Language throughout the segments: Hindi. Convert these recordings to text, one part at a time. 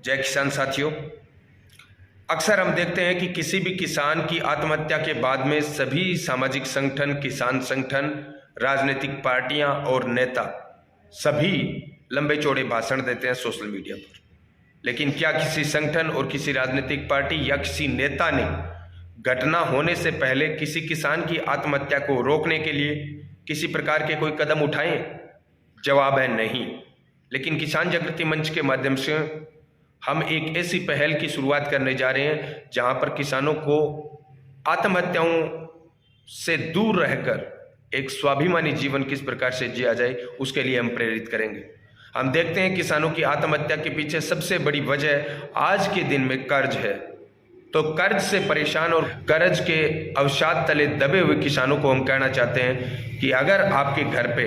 जय किसान साथियों। अक्सर हम देखते हैं कि किसी भी किसान की आत्महत्या के बाद में सभी सामाजिक संगठन, किसान संगठन, राजनीतिक पार्टियां और नेता सभी लंबे चौड़े भाषण देते हैं सोशल मीडिया पर। लेकिन क्या किसी संगठन और किसी राजनीतिक पार्टी या किसी नेता ने घटना होने से पहले किसी किसान की आत्महत्या को रोकने के लिए किसी प्रकार के कोई कदम उठाए? जवाब है नहीं। लेकिन किसान जागृति मंच के माध्यम से हम एक ऐसी पहल की शुरुआत करने जा रहे हैं जहां पर किसानों को आत्महत्याओं से दूर रहकर एक स्वाभिमानी जीवन किस प्रकार से जिया जाए उसके लिए हम प्रेरित करेंगे। हम देखते हैं किसानों की आत्महत्या के पीछे सबसे बड़ी वजह आज के दिन में कर्ज है। तो कर्ज से परेशान और कर्ज के अवसाद तले दबे हुए किसानों को हम कहना चाहते हैं कि अगर आपके घर पे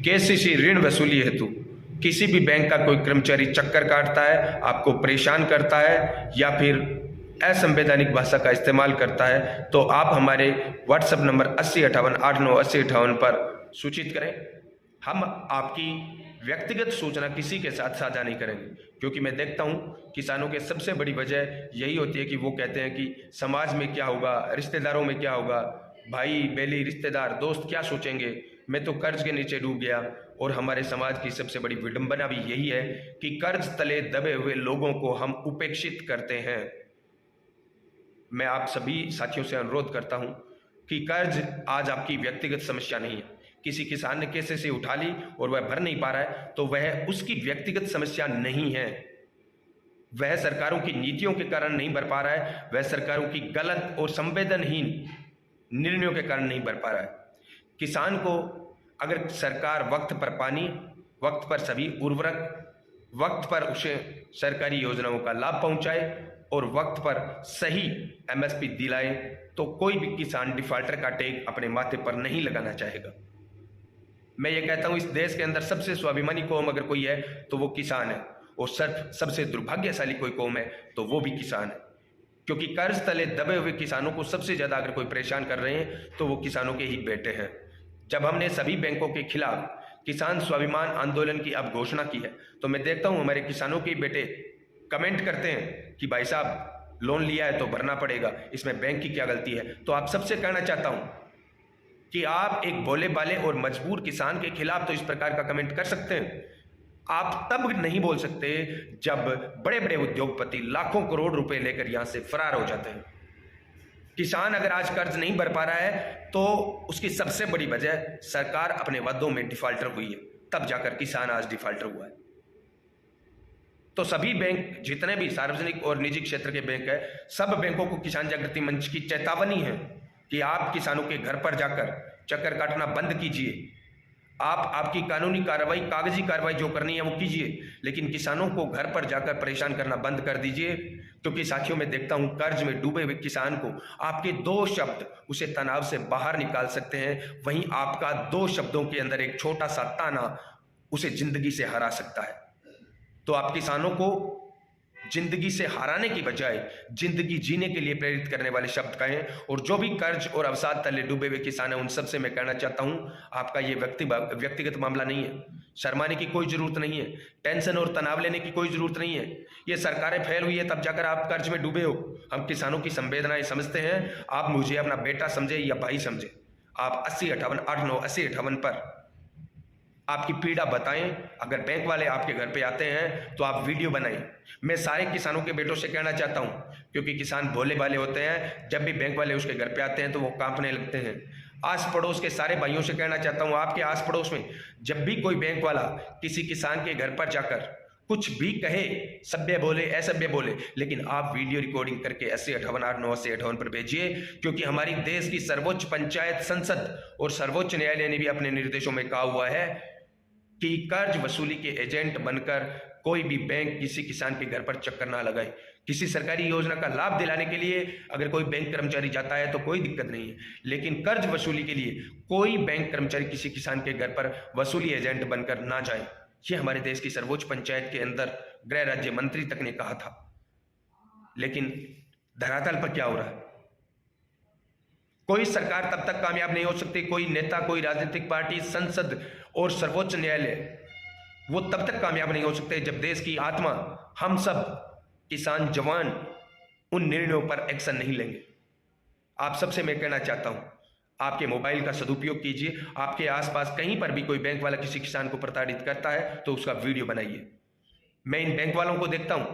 केसीसी ऋण वसूली हेतु किसी भी बैंक का कोई कर्मचारी चक्कर काटता है, आपको परेशान करता है या फिर असंवैधानिक भाषा का इस्तेमाल करता है, तो आप हमारे व्हाट्सएप नंबर 8058898058 पर सूचित करें। हम आपकी व्यक्तिगत सूचना किसी के साथ साझा नहीं करेंगे, क्योंकि मैं देखता हूं किसानों के सबसे बड़ी वजह यही होती है कि वो कहते हैं कि समाज में क्या होगा, रिश्तेदारों में क्या होगा, भाई बेली रिश्तेदार दोस्त क्या सोचेंगे, मैं तो कर्ज के नीचे डूब गया। और हमारे समाज की सबसे बड़ी विडंबना भी यही है कि कर्ज तले दबे हुए लोगों को हम उपेक्षित करते हैं। मैं आप सभी साथियों से अनुरोध करता हूं कि कर्ज आज आपकी व्यक्तिगत समस्या नहीं है। किसी किसान ने केसीसी उठा ली और वह भर नहीं पा रहा है तो वह उसकी व्यक्तिगत समस्या नहीं है, वह सरकारों की नीतियों के कारण नहीं भर पा रहा है, वह सरकारों की गलत और संवेदनहीन निर्णयों के कारण नहीं भर पा रहा है। किसान को अगर सरकार वक्त पर पानी, वक्त पर सभी उर्वरक, वक्त पर उसे सरकारी योजनाओं का लाभ पहुंचाए और वक्त पर सही एमएसपी दिलाए, तो कोई भी किसान डिफाल्टर का टैग अपने माथे पर नहीं लगाना चाहेगा। मैं ये कहता हूं इस देश के अंदर सबसे स्वाभिमानी कौम अगर कोई है तो वो किसान है, और सबसे दुर्भाग्यशाली कोई कौम है तो वो भी किसान है। क्योंकि कर्ज तले दबे हुए किसानों को सबसे ज्यादा अगर कोई परेशान कर रहे हैं तो वो किसानों के ही बेटे हैं। जब हमने सभी बैंकों के खिलाफ किसान स्वाभिमान आंदोलन की अब घोषणा की है तो मैं देखता हूं हमारे किसानों के बेटे कमेंट करते हैं कि भाई साहब लोन लिया है तो भरना पड़ेगा, इसमें बैंक की क्या गलती है। तो आप सबसे कहना चाहता हूं कि आप एक भोले भाले और मजबूर किसान के खिलाफ तो इस प्रकार का कमेंट कर सकते हैं, आप तब नहीं बोल सकते जब बड़े बड़े उद्योगपति लाखों करोड़ रुपए लेकर यहां से फरार हो जाते हैं। किसान अगर आज कर्ज नहीं भर पा रहा है तो उसकी सबसे बड़ी वजह सरकार अपने वादों में डिफाल्टर हुई है, तब जाकर किसान आज डिफाल्टर हुआ है। तो सभी बैंक जितने भी सार्वजनिक और निजी क्षेत्र के बैंक है, सब बैंकों को किसान जागृति मंच की चेतावनी है कि आप किसानों के घर पर जाकर चक्कर काटना बंद कीजिए। आप आपकी कानूनी कार्रवाई, कागजी कार्रवाई जो करनी है वो कीजिए, लेकिन किसानों को घर पर जाकर परेशान करना बंद कर दीजिए। क्योंकि साथियों मैं देखता हूं कर्ज में डूबे हुए किसान को आपके 2 शब्द उसे तनाव से बाहर निकाल सकते हैं, वहीं आपका 2 शब्दों के अंदर एक छोटा सा ताना उसे जिंदगी से हरा सकता है। तो आप किसानों को जिंदगी से हराने की बजाय जिंदगी जीने के लिए प्रेरित करने वाले शब्द कहें। और जो भी कर्ज और अवसाद तले डूबे हुए किसान है उन सबसे मैं कहना चाहता हूं आपका ये व्यक्तिगत मामला नहीं है, शर्माने की कोई जरूरत नहीं है, टेंशन और तनाव लेने की कोई जरूरत नहीं है। ये सरकारें फेल हुई है तब जाकर आप कर्ज में डूबे हो। हम किसानों की संवेदनाएं समझते हैं, आप मुझे अपना बेटा समझे या भाई समझे, आप 8058898058 पर आपकी पीड़ा बताएं। अगर बैंक वाले आपके घर पे आते हैं तो आप वीडियो बनाएं। मैं सारे किसानों के बेटों से कहना चाहता हूं, क्योंकि किसान भोले भाले होते हैं, जब भी बैंक वाले उसके घर पे आते हैं तो वो कांपने लगते हैं। आस पड़ोस के सारे भाइयों से कहना चाहता हूं, आपके आस पड़ोस में जब भी कोई बैंक वाला किसी किसान के घर पर जाकर कुछ भी कहे, सभ्य बोले असभ्य बोले, लेकिन आप वीडियो रिकॉर्डिंग करके 8058898058 पर भेजिए। क्योंकि हमारी देश की सर्वोच्च पंचायत संसद और सर्वोच्च न्यायालय ने भी अपने निर्देशों में कहा हुआ है कि कर्ज वसूली के एजेंट बनकर कोई भी बैंक किसी किसान के घर पर चक्कर ना लगाए। किसी सरकारी योजना का लाभ दिलाने के लिए अगर कोई बैंक कर्मचारी जाता है तो कोई दिक्कत नहीं है, लेकिन कर्ज वसूली के लिए कोई बैंक कर्मचारी किसी किसान के घर पर वसूली एजेंट बनकर ना जाए। ये हमारे देश की सर्वोच्च पंचायत के अंदर गृह राज्य मंत्री तक ने कहा था। लेकिन धरातल पर क्या हो रहा है? कोई सरकार तब तक कामयाब नहीं हो सकती, कोई नेता, कोई राजनीतिक पार्टी, संसद और सर्वोच्च न्यायालय वो तब तक कामयाब नहीं हो सकते जब देश की आत्मा, हम सब किसान जवान उन निर्णयों पर एक्शन नहीं लेंगे। आप सबसे मैं कहना चाहता हूं, आपके मोबाइल का सदुपयोग कीजिए। आपके आसपास कहीं पर भी कोई बैंक वाला किसी किसान को प्रताड़ित करता है तो उसका वीडियो बनाइए। मैं इन बैंक वालों को देखता हूं,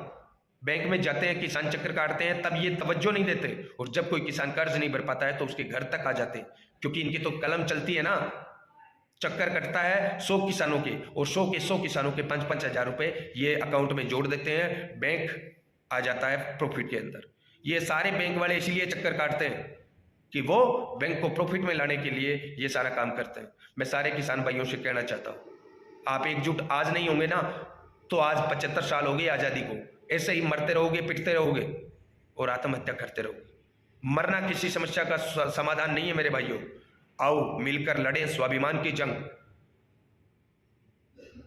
बैंक में जाते हैं, किसान चक्कर काटते हैं, तब ये तवज्जो नहीं देते, और जब कोई किसान कर्ज नहीं भर पाता है तो उसके घर तक आ जाते हैं, क्योंकि इनकी तो कलम चलती है ना। चक्कर कटता है 100 किसानों के, और 100 के 100 किसानों के 5-5 हजार रुपए ये अकाउंट में जोड़ देते हैं, बैंक आ जाता है प्रॉफिट के अंदर। ये सारे बैंक वाले इसलिए चक्कर काटते हैं कि वो बैंक को प्रॉफिट में लाने के लिए ये सारा काम करते हैं। मैं सारे किसान भाइयों से कहना चाहता हूं, आप एकजुट आज नहीं होंगे ना तो आज 75 साल हो गए आजादी को, ऐसे ही मरते रहोगे, पिटते रहोगे और आत्महत्या करते रहोगे। मरना किसी समस्या का समाधान नहीं है मेरे भाइयों। आओ मिलकर लड़े स्वाभिमान की जंग।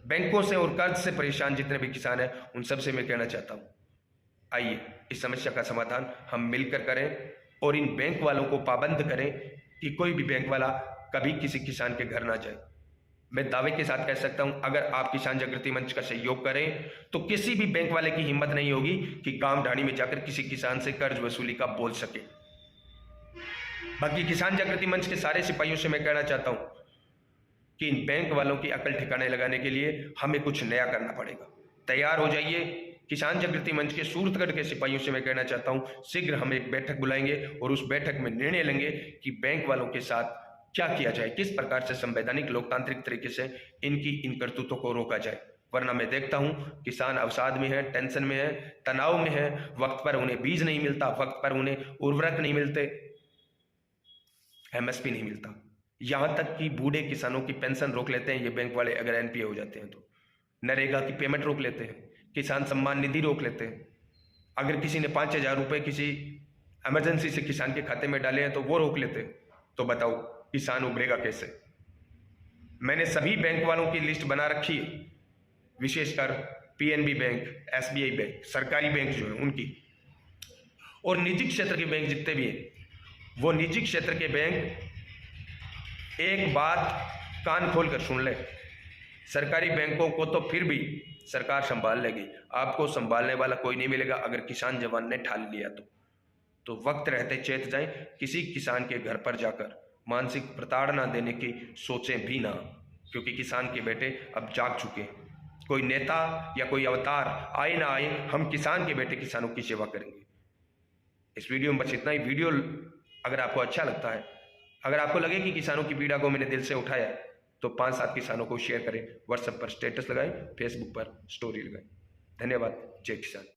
बैंकों से और कर्ज से परेशान जितने भी किसान हैं उन सबसे मैं कहना चाहता हूं, आइए इस समस्या का समाधान हम मिलकर करें और इन बैंक वालों को पाबंद करें कि कोई भी बैंक वाला कभी किसी किसान के घर ना जाए। मैं दावे के साथ कह सकता हूं, अगर आप किसान जागृति मंच का सहयोग करें तो किसी भी बैंक वाले की हिम्मत नहीं होगी कि गांव ढाणी में जाकर किसी किसान से कर्ज वसूली का बोल सके। बाकी किसान जागृति मंच के सारे सिपाहियों से मैं कहना चाहता हूं कि इन बैंक वालों की अकल ठिकाने लगाने के लिए हमें कुछ नया करना पड़ेगा। तैयार हो जाइए। किसान जागृति मंच के सूरतगढ़ के सिपाहियों से मैं कहना चाहता हूं, शीघ्र हम एक बैठक बुलाएंगे और उस बैठक में निर्णय लेंगे कि बैंक वालों के साथ क्या किया जाए, किस प्रकार से संवैधानिक लोकतांत्रिक तरीके से इनकी इन करतूतों को रोका जाए। वरना मैं देखता हूं किसान अवसाद में है, टेंशन में है, तनाव में है, वक्त पर उन्हें बीज नहीं मिलता, वक्त पर उन्हें उर्वरक नहीं मिलते, एमएसपी नहीं मिलता, यहां तक कि बूढ़े किसानों की पेंशन रोक लेते हैं ये बैंक वाले अगर एनपीए हो जाते हैं तो। नरेगा की पेमेंट रोक लेते हैं, किसान सम्मान निधि रोक लेते हैं। अगर किसी ने 5,000 रुपए किसी इमरजेंसी से किसान के खाते में डाले हैं तो वो रोक लेते हैं। तो बताओ किसान उभरेगा कैसे? मैंने सभी बैंक वालों की लिस्ट बना रखी है, विशेषकर पीएनबी बैंक, एसबीआई बैंक, सरकारी बैंक जो है उनकी, और निजी क्षेत्र के बैंक जितने भी हैं वो निजी क्षेत्र के बैंक एक बात कान खोल कर सुन ले, सरकारी बैंकों को तो फिर भी सरकार संभाल लेगी, आपको संभालने वाला कोई नहीं मिलेगा अगर किसान जवान ने ठान लिया तो वक्त रहते चेत जाएं, किसी किसान के घर पर जाकर मानसिक प्रताड़ना देने की सोचें भी ना, क्योंकि किसान के बेटे अब जाग चुके हैं। कोई नेता या कोई अवतार आए ना आए, हम किसान के बेटे किसानों की सेवा करेंगे। इस वीडियो में बस इतना ही। वीडियो अगर आपको अच्छा लगता है, अगर आपको लगे कि किसानों की पीड़ा को मैंने दिल से उठाया तो 5-7 किसानों को शेयर करें, व्हाट्सएप पर स्टेटस लगाएं, फेसबुक पर स्टोरी लगाएं। धन्यवाद। जय किसान।